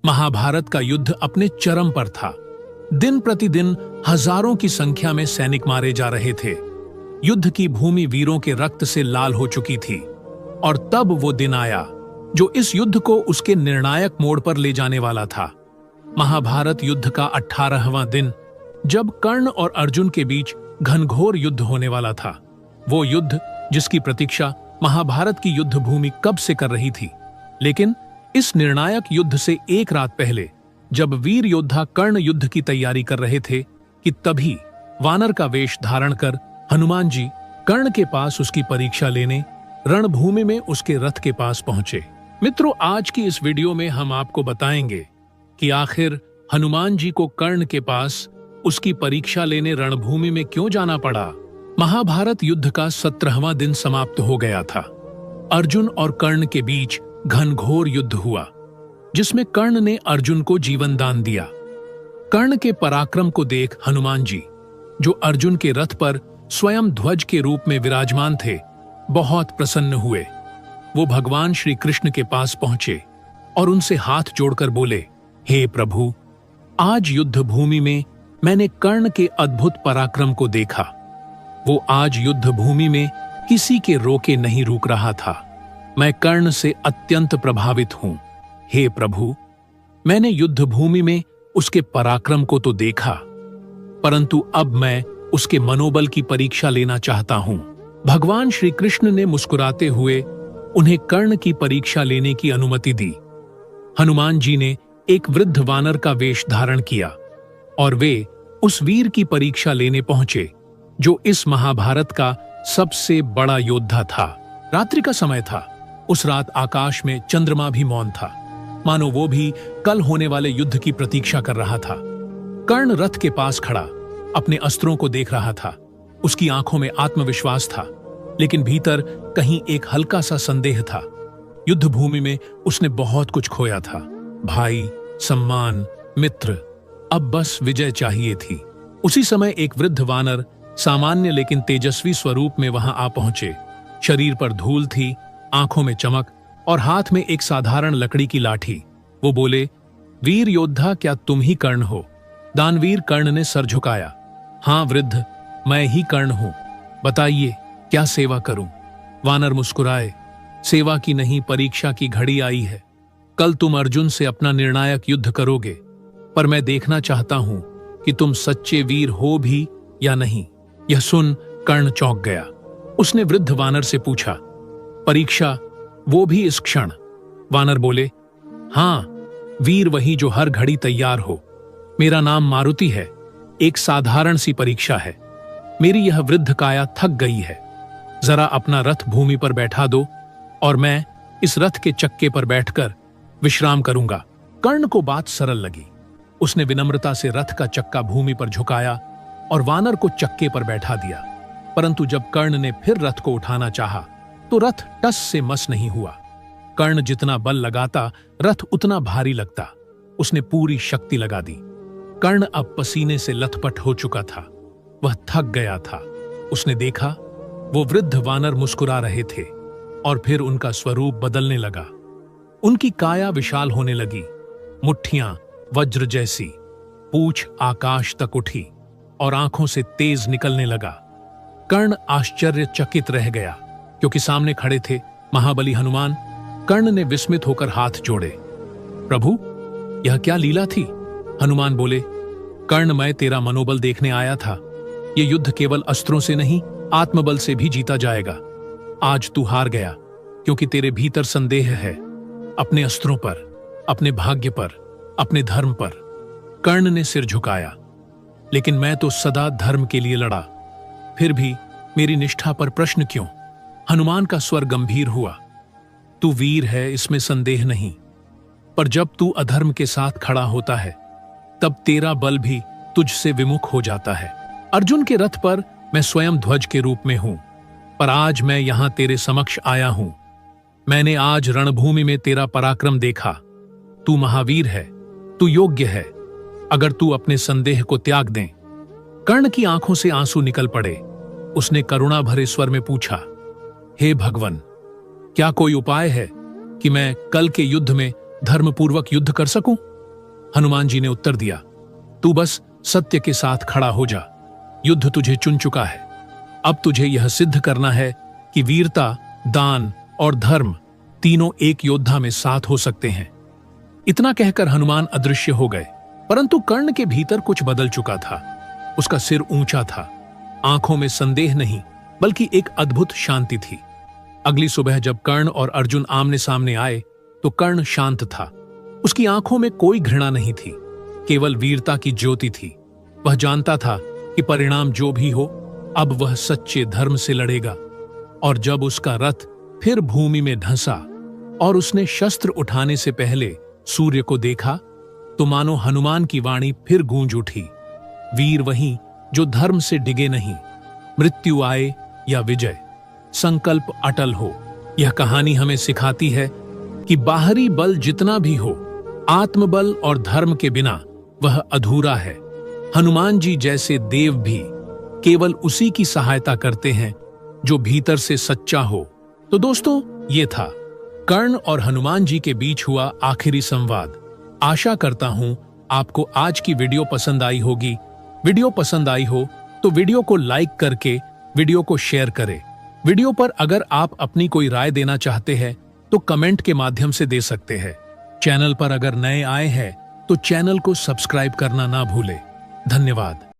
महाभारत का युद्ध अपने चरम पर था। दिन प्रतिदिन हजारों की संख्या में सैनिक मारे जा रहे थे। युद्ध की भूमि वीरों के रक्त से लाल हो चुकी थी। और तब वो दिन आया जो इस युद्ध को उसके निर्णायक मोड़ पर ले जाने वाला था। महाभारत युद्ध का 18वां दिन, जब कर्ण और अर्जुन के बीच घनघोर युद्ध होने वाला था। वो युद्ध जिसकी प्रतीक्षा महाभारत की युद्ध भूमि कब से कर रही थी। लेकिन इस निर्णायक युद्ध से एक रात पहले, जब वीर योद्धा कर्ण युद्ध की तैयारी कर रहे थे, कि तभी वानर का वेश धारण कर हनुमान जी कर्ण के पास उसकी परीक्षा लेने रणभूमि में उसके रथ के पास पहुंचे। मित्रों, आज की इस वीडियो में हम आपको बताएंगे कि आखिर हनुमान जी को कर्ण के पास उसकी परीक्षा लेने रणभूमि में क्यों जाना पड़ा। महाभारत युद्ध का 17वां दिन समाप्त हो गया था। अर्जुन और कर्ण के बीच घनघोर युद्ध हुआ, जिसमें कर्ण ने अर्जुन को जीवन दान दिया। कर्ण के पराक्रम को देख हनुमान जी, जो अर्जुन के रथ पर स्वयं ध्वज के रूप में विराजमान थे, बहुत प्रसन्न हुए। वो भगवान श्री कृष्ण के पास पहुंचे और उनसे हाथ जोड़कर बोले, हे प्रभु, आज युद्ध भूमि में मैंने कर्ण के अद्भुत पराक्रम को देखा। वो आज युद्ध भूमि में किसी के रोके नहीं रुक रहा था। मैं कर्ण से अत्यंत प्रभावित हूं। हे प्रभु, मैंने युद्ध भूमि में उसके पराक्रम को तो देखा, परंतु अब मैं उसके मनोबल की परीक्षा लेना चाहता हूं। भगवान श्री कृष्ण ने मुस्कुराते हुए उन्हें कर्ण की परीक्षा लेने की अनुमति दी। हनुमान जी ने एक वृद्ध वानर का वेश धारण किया और वे उस वीर की परीक्षा लेने पहुंचे, जो इस महाभारत का सबसे बड़ा योद्धा था। रात्रि का समय था। उस रात आकाश में चंद्रमा भी मौन था, मानो वो भी कल होने वाले युद्ध की प्रतीक्षा कर रहा था। कर्ण रथ के पास खड़ा अपने अस्त्रों को देख रहा था। उसकी आंखों में आत्मविश्वास था, लेकिन भीतर कहीं एक हल्का सा संदेह था। युद्ध भूमि में उसने बहुत कुछ खोया था, भाई, सम्मान, मित्र। अब बस विजय चाहिए थी। उसी समय एक वृद्ध वानर सामान्य लेकिन तेजस्वी स्वरूप में वहां आ पहुंचे। शरीर पर धूल थी, आंखों में चमक और हाथ में एक साधारण लकड़ी की लाठी। वो बोले, वीर योद्धा, क्या तुम ही कर्ण हो? दानवीर कर्ण ने सर झुकाया। हाँ वृद्ध, मैं ही कर्ण हूं। बताइए, क्या सेवा करूं? वानर मुस्कुराए। सेवा की नहीं, परीक्षा की घड़ी आई है। कल तुम अर्जुन से अपना निर्णायक युद्ध करोगे, पर मैं देखना चाहता हूं कि तुम सच्चे वीर हो भी या नहीं। यह सुन कर्ण चौंक गया। उसने वृद्ध वानर से पूछा, परीक्षा, वो भी इस क्षण? वानर बोले, हां, वीर वही जो हर घड़ी तैयार हो। मेरा नाम मारुति है। एक साधारण सी परीक्षा है। मेरी यह वृद्ध काया थक गई है। जरा अपना रथ भूमि पर बैठा दो और मैं इस रथ के चक्के पर बैठकर विश्राम करूंगा। कर्ण को बात सरल लगी। उसने विनम्रता से रथ का चक्का भूमि पर झुकाया और वानर को चक्के पर बैठा दिया। परंतु जब कर्ण ने फिर रथ को उठाना चाहा, तो रथ टस से मस नहीं हुआ। कर्ण जितना बल लगाता, रथ उतना भारी लगता। उसने पूरी शक्ति लगा दी। कर्ण अब पसीने से लथपथ हो चुका था। वह थक गया था। उसने देखा, वो वृद्ध वानर मुस्कुरा रहे थे और फिर उनका स्वरूप बदलने लगा। उनकी काया विशाल होने लगी। मुट्ठियां वज्र जैसी, पूंछ आकाश तक उठी और आंखों से तेज निकलने लगा। कर्ण आश्चर्यचकित रह गया, क्योंकि सामने खड़े थे महाबली हनुमान। कर्ण ने विस्मित होकर हाथ जोड़े। प्रभु, यह क्या लीला थी? हनुमान बोले, कर्ण, मैं तेरा मनोबल देखने आया था। ये युद्ध केवल अस्त्रों से नहीं, आत्मबल से भी जीता जाएगा। आज तू हार गया, क्योंकि तेरे भीतर संदेह है, अपने अस्त्रों पर, अपने भाग्य पर, अपने धर्म पर। कर्ण ने सिर झुकाया। लेकिन मैं तो सदा धर्म के लिए लड़ा। फिर भी मेरी निष्ठा पर प्रश्न क्यों? हनुमान का स्वर गंभीर हुआ। तू वीर है, इसमें संदेह नहीं, पर जब तू अधर्म के साथ खड़ा होता है, तब तेरा बल भी तुझसे विमुख हो जाता है। अर्जुन के रथ पर मैं स्वयं ध्वज के रूप में हूं, पर आज मैं यहां तेरे समक्ष आया हूं। मैंने आज रणभूमि में तेरा पराक्रम देखा। तू महावीर है, तू योग्य है। अगर तू अपने संदेह को त्याग दे। कर्ण की आंखों से आंसू निकल पड़े। उसने करुणा भरे स्वर में पूछा, हे भगवान, क्या कोई उपाय है कि मैं कल के युद्ध में धर्मपूर्वक युद्ध कर सकूं? हनुमान जी ने उत्तर दिया, तू बस सत्य के साथ खड़ा हो जा। युद्ध तुझे चुन चुका है। अब तुझे यह सिद्ध करना है कि वीरता, दान और धर्म तीनों एक योद्धा में साथ हो सकते हैं। इतना कहकर हनुमान अदृश्य हो गए। परंतु कर्ण के भीतर कुछ बदल चुका था। उसका सिर ऊंचा था, आंखों में संदेह नहीं बल्कि एक अद्भुत शांति थी। अगली सुबह जब कर्ण और अर्जुन आमने सामने आए तो कर्ण शांत था। उसकी आंखों में कोई घृणा नहीं थी, केवल वीरता की ज्योति थी। वह जानता था कि परिणाम जो भी हो, अब वह सच्चे धर्म से लड़ेगा। और जब उसका रथ फिर भूमि में धंसा और उसने शस्त्र उठाने से पहले सूर्य को देखा तो मानो हनुमान की वाणी फिर गूंज उठी, वीर वही जो धर्म से डिगे नहीं, मृत्यु आए या विजय, संकल्प अटल हो। यह कहानी हमें सिखाती है कि बाहरी बल जितना भी हो, आत्मबल और धर्म के बिना वह अधूरा है। हनुमान जी जैसे देव भी केवल उसी की सहायता करते हैं जो भीतर से सच्चा हो। तो दोस्तों, ये था कर्ण और हनुमान जी के बीच हुआ आखिरी संवाद। आशा करता हूं आपको आज की वीडियो पसंद आई होगी। वीडियो पसंद आई हो तो वीडियो को लाइक करके वीडियो को शेयर करें। वीडियो पर अगर आप अपनी कोई राय देना चाहते हैं तो कमेंट के माध्यम से दे सकते हैं। चैनल पर अगर नए आए हैं तो चैनल को सब्सक्राइब करना ना भूलें। धन्यवाद।